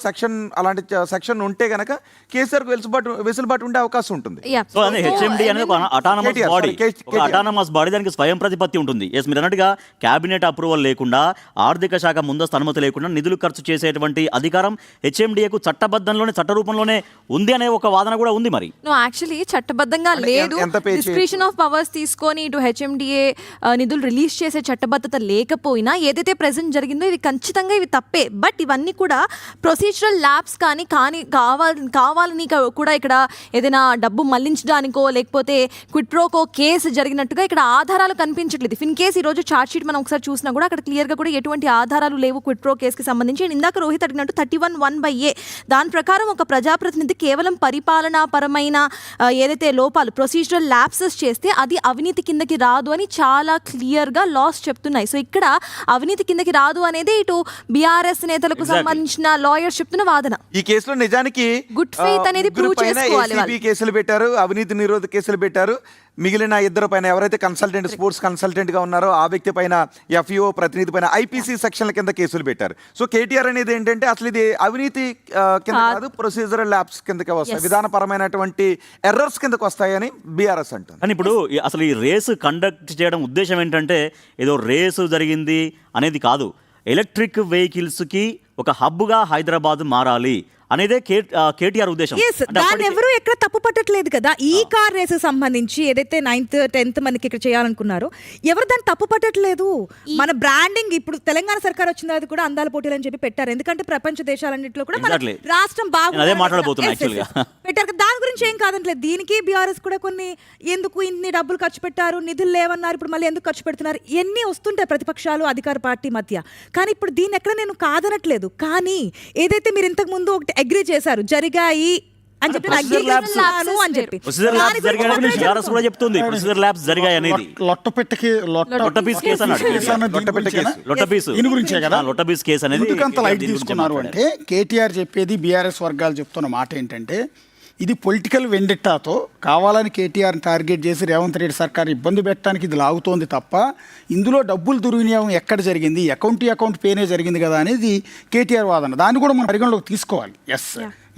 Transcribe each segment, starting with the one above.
Section అలాంటి section ఉంటే గనక కేసీఆర్ వెసులుబాటు ఉండే అవకాశం ఉంటుంది. సో అదే హెచ్ఎండి అనేది ఒక అటానమస్ బాడీ, దానికి స్వయం ప్రతిపత్తి ఉంటుంది. ఎస్, మీరు అన్నట్టుగా క్యాబినెట్ అప్రూవల్ లేకుండా, ఆర్థిక శాఖ ముందస్తు అనుమతి లేకుండా నిధులు ఖర్చు చేసేటువంటి అధికారం హెచ్ఎండిఏకు చట్టబద్ధంలోనే చట్టరూపంలోనే ఉంది అనే ఒక వాదన కూడా ఉంది. మరి యాక్చువల్లీ చట్టబద్ధంగా లేదు, డిస్క్రిషన్ ఆఫ్ పవర్స్ తీసుకొని ఇటు హెచ్ఎండిఏ నిధులు రిలీజ్ చేసే చట్టబద్ధత లేకపోయినా ఏదైతే ప్రెసెంట్ జరిగిందో ఇవి ఖచ్చితంగా ఇవి తప్పే. బట్ ఇవన్నీ కూడా ప్రొసీజరల్ ల్యాబ్స్ కానీ కావాలని కూడా ఇక్కడ ఏదైనా డబ్బు మళ్లించడానికో లేకపోతే క్విడ్ ప్రోకో కేసు జరిగినట్టుగా ఇక్కడ ఆధారాలు కనిపించట్లేదు. ఇన్ కేసు ఈరోజు ఛార్జ్ షీట్ మనం ఒకసారి చూసినా కూడా అక్కడ క్లియర్గా కూడా ఎటువంటి ఆధారాలు లేవు క్విడ్ ప్రో కేసుకి సంబంధించి. ఇందాక రోహిత్ అడిగినట్టు 31(1)(a) దాని ప్రకారం ఒక ప్రజాప్రతినిధి కేవలం పరిపాలనాపరమైన ఏదైతే లోపాలు ప్రొసీజరల్ ల్యాప్సెస్ చేస్తే అది అవినీతి కిందకి రాదు అని చాలా క్లియర్గా లాస్ చెప్తున్నాయి. సో ఇక్కడ అవినీతి కిందకి రాదు అనేది ఇటు బీఆర్ఎస్ నేతలకు సంబంధించిన లాయర్స్ చెప్తున్న వాదన. ఈ కేసులో నిజానికి గుడ్ ఫెయిత్ అనేది ప్రూవ్ చేసుకోవాలి. కేసులు పెట్టారు, అవినీతి నిరోధక కేసులు పెట్టారు. మిగిలిన ఇద్దరు పైన ఎవరైతే కన్సల్టెంట్, స్పోర్ట్స్ కన్సల్టెంట్ గా ఉన్నారో ఆ వ్యక్తి పైన, ఎఫ్ఈఓ ప్రతినిధి పైన ఐపీసీ సెక్షన్ల కింద కేసులు పెట్టారు. సో కేటీఆర్ అనేది ఏంటంటే అసలు ఇది అవినీతి కింద కాదు, ప్రొసీజరల్ ల్యాబ్స్ కిందకే వస్తాయి, విధానపరమైనటువంటి ఎర్రర్స్ కిందకు వస్తాయని బీఆర్ఎస్ అంటారు. కానీ ఇప్పుడు అసలు ఈ రేసు కండక్ట్ చేయడం ఉద్దేశం ఏంటంటే ఏదో రేసు జరిగింది అనేది కాదు. ఎలక్ట్రిక్ వెహికల్స్కి ఒక హబ్గా హైదరాబాద్ మారాలి అనేదే కేటీఆర్ ఉద్దేశం. దాన్ని ఎవరు ఎక్కడ తప్పు పట్టట్లేదు కదా. ఈ కార్ రేసు సంబంధించి ఏదైతే 9th 10th మనకి ఇక్కడ చేయాలనుకున్నారో ఎవరు దాన్ని తప్పు పట్టట్లేదు. మన బ్రాండింగ్ ఇప్పుడు తెలంగాణ సర్కార్ వచ్చిన తర్వాత కూడా అందాల పోటీలు అని చెప్పి పెట్టారు. ఎందుకంటే ప్రపంచ దేశాలన్నింటిలో కూడా మన రాష్ట్రం పెట్టారు. దాని గురించి ఏం కాదంటలేదు. దీనికి బీఆర్ఎస్ కూడా కొన్ని ఎందుకు ఇన్ని డబ్బులు ఖర్చు పెట్టారు, నిధులు లేవన్నారు, ఇప్పుడు మళ్ళీ ఎందుకు ఖర్చు పెడుతున్నారు, ఎన్ని వస్తుంటాయి ప్రతిపక్షాలు అధికార పార్టీ మధ్య. కానీ ఇప్పుడు దీన్ని ఎక్కడ నేను కాదనట్లేదు. కానీ ఏదైతే మీరు ఇంతకు ముందు ఒకటి అగ్రీ చేశారు జరిగాయి అని చెప్పి అంటే కేటీఆర్ చెప్పేది, బీఆర్ఎస్ వర్గాలు చెప్తున్న మాట ఏంటంటే ఇది పొలిటికల్ వెండెట్టాతో కావాలని కేటీఆర్ని టార్గెట్ చేసి రేవంత్ రెడ్డి సర్కార్ ఇబ్బంది పెట్టడానికి ఇది లాగుతోంది తప్ప ఇందులో డబ్బులు దుర్వినియోగం ఎక్కడ జరిగింది, అకౌంట్ పేనే జరిగింది కదా అనేది కేటీఆర్ వాదన. దాన్ని కూడా మనం పరిగణలోకి తీసుకోవాలి. ఎస్,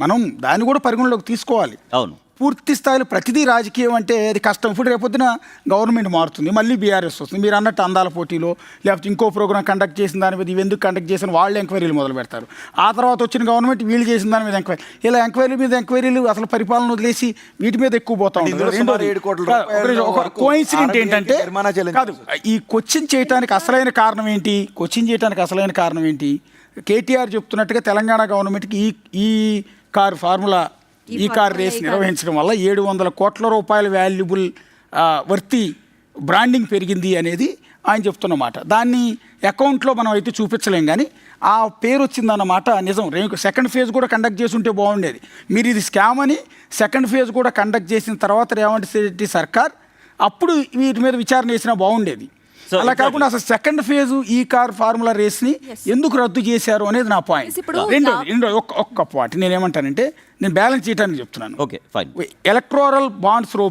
మనం దాన్ని కూడా పరిగణలోకి తీసుకోవాలి. అవును, పూర్తి స్థాయిలో ప్రతిదీ రాజకీయం అంటే అది కష్టం. ఇప్పుడు రేపొద్దున గవర్నమెంట్ మారుతుంది, మళ్ళీ బీఆర్ఎస్ వస్తుంది. మీరు అన్నట్టు అందాల పోటీలో లేకపోతే ఇంకో ప్రోగ్రామ్ కండక్ట్ చేసిన దాని మీద ఇవి ఎందుకు కండక్ట్ చేసిన వాళ్ళు ఎంక్వైరీలు మొదలు పెడతారు. ఆ తర్వాత వచ్చిన గవర్నమెంట్ వీళ్ళు చేసిన దాని మీద ఎంక్వైరీ, ఇలా ఎంక్వైరీ మీద ఎంక్వైరీలు అసలు పరిపాలన వదిలేసి వీటి మీద ఎక్కువ పోతా ఉంటారు. ఒక కోఇన్సిడెంట్ ఏంటంటే కాదు, ఈ క్వశ్చన్ చేయడానికి అసలైన కారణం ఏంటి, కేటీఆర్ చెప్తున్నట్టుగా తెలంగాణ గవర్నమెంట్కి ఈ కార్ ఫార్ములా ఈ కార్ రేస్ నిర్వహించడం వల్ల 700 కోట్ల రూపాయల వాల్యుబుల్ వర్తి బ్రాండింగ్ పెరిగింది అనేది ఆయన చెప్తున్నమాట. దాన్ని అకౌంట్లో మనం అయితే చూపించలేం, కానీ ఆ పేరు వచ్చిందన్నమాట నిజం. సెకండ్ ఫేజ్ కూడా కండక్ట్ చేసి ఉంటే బాగుండేది. మీరు ఇది స్కామ్ అని సెకండ్ ఫేజ్ కూడా కండక్ట్ చేసిన తర్వాత రేవంత్ రెడ్డి సర్కార్ అప్పుడు వీటి మీద విచారణ చేసినా బాగుండేది. అలా కాకుండా అసలు సెకండ్ ఫేజ్ ఈ కార్ ఫార్ములా రేస్ని ఎందుకు రద్దు చేశారు అనేది నా పాయింట్. రెండో ఒక్క పాయింట్ నేనేమంటానంటే, నేను బ్యాలెన్స్ చేయడానికి చెప్తున్నాను. Okay, fine. ఎలక్టోరల్ బాండ్స్ రూపం